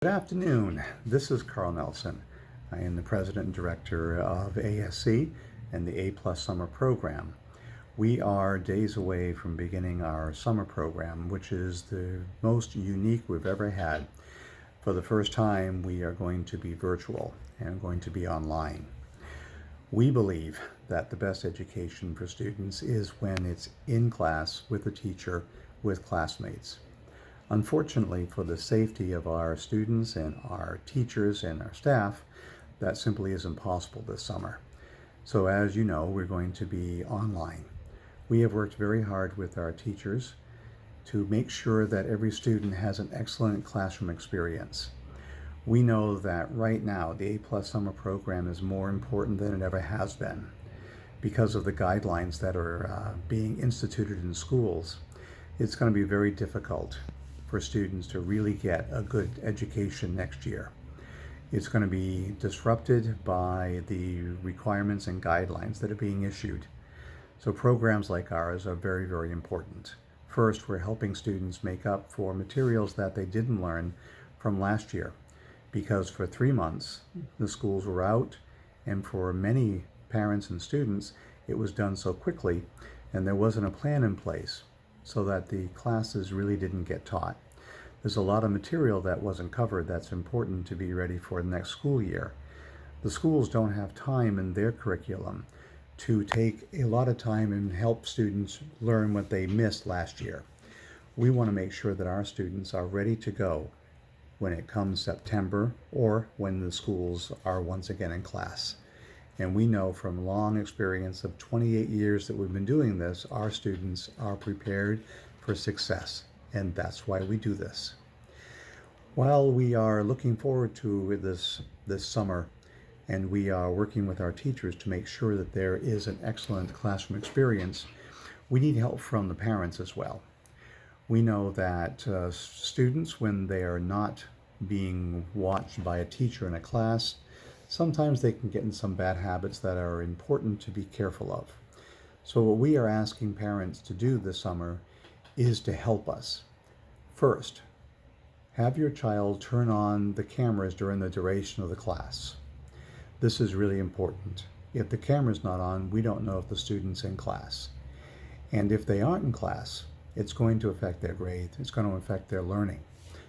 Good afternoon. This is Carl Nelson. I am the president and director of ASC and the A Plus Summer Program. We are days away from beginning our summer program, which is the most unique we've ever had. For the first time, we are going to be virtual and going to be online. We believe that the best education for students is when it's in class with a teacher, with classmates. Unfortunately, for the safety of our students and our teachers and our staff, that simply isn't possible this summer. So as you know, we're going to be online. We have worked very hard with our teachers to make sure that every student has an excellent classroom experience. We know that right now the A Plus Summer Program is more important than it ever has been because of the guidelines that are being instituted in schools. It's going to be very difficult for students to really get a good education next year. It's going to be disrupted by the requirements and guidelines that are being issued. So programs like ours are very, very important. First, we're helping students make up for materials that they didn't learn from last year, because for 3 months the schools were out, and for many parents and students it was done so quickly and there wasn't a plan in place, so that the classes really didn't get taught. There's a lot of material that wasn't covered that's important to be ready for the next school year. The schools don't have time in their curriculum to take a lot of time and help students learn what they missed last year. We want to make sure that our students are ready to go when it comes September or when the schools are once again in class. And we know from long experience of 28 years that we've been doing this, our students are prepared for success. And that's why we do this. While we are looking forward to this summer, and we are working with our teachers to make sure that there is an excellent classroom experience, we need help from the parents as well. We know that students, when they are not being watched by a teacher in a class, sometimes they can get in some bad habits that are important to be careful of. So what we are asking parents to do this summer is to help us. First, have your child turn on the cameras during the duration of the class. This is really important. If the camera's not on, we don't know if the student's in class. And if they aren't in class, it's going to affect their grade. It's going to affect their learning.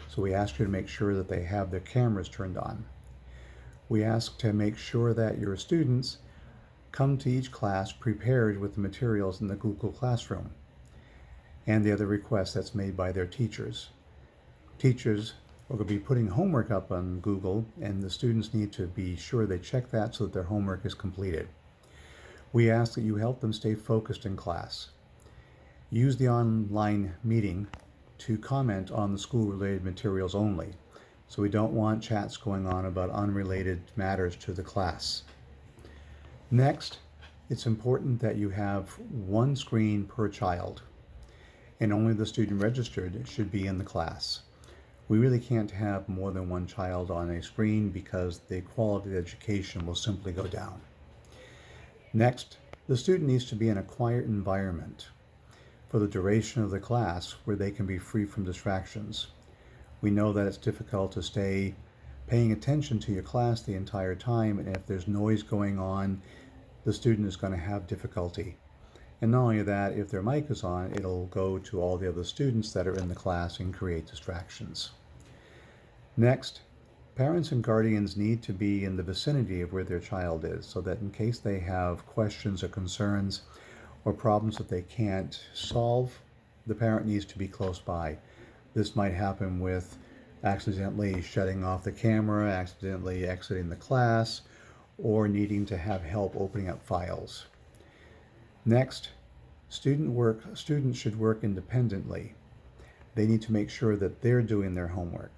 So we ask you to make sure that they have their cameras turned on. We ask to make sure that your students come to each class prepared with the materials in the Google Classroom and the other requests that's made by their teachers. Teachers are going to be putting homework up on Google, and the students need to be sure they check that so that their homework is completed. We ask that you help them stay focused in class. Use the online meeting to comment on the school-related materials only. So we don't want chats going on about unrelated matters to the class. Next, it's important that you have one screen per child, and only the student registered should be in the class. We really can't have more than one child on a screen because the quality of education will simply go down. Next, the student needs to be in a quiet environment for the duration of the class where they can be free from distractions. We know that it's difficult to stay paying attention to your class the entire time, and if there's noise going on, the student is going to have difficulty. And not only that, if their mic is on, it'll go to all the other students that are in the class and create distractions. Next, parents and guardians need to be in the vicinity of where their child is, so that in case they have questions or concerns or problems that they can't solve, the parent needs to be close by. This might happen with accidentally shutting off the camera, accidentally exiting the class, or needing to have help opening up files. Next, students should work independently. They need to make sure that they're doing their homework.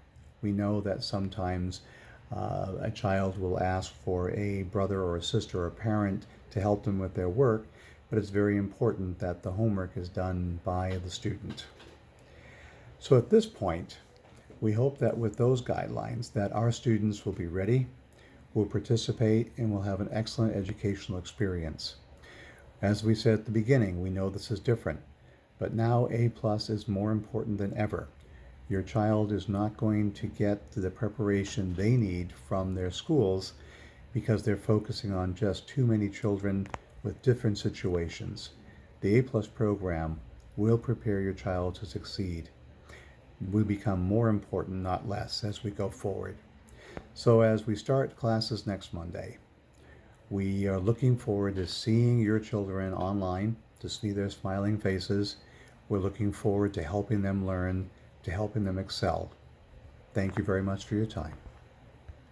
We know that sometimes a child will ask for a brother or a sister or a parent to help them with their work, but it's very important that the homework is done by the student. So at this point, we hope that with those guidelines that our students will be ready, will participate, and will have an excellent educational experience. As we said at the beginning, we know this is different, but now A+ is more important than ever. Your child is not going to get the preparation they need from their schools because they're focusing on just too many children with different situations. The A+ program will prepare your child to succeed. We become more important, not less, as we go forward. So as we start classes next Monday, we are looking forward to seeing your children online, to see their smiling faces. We're looking forward to helping them learn, to helping them excel. Thank you very much for your time.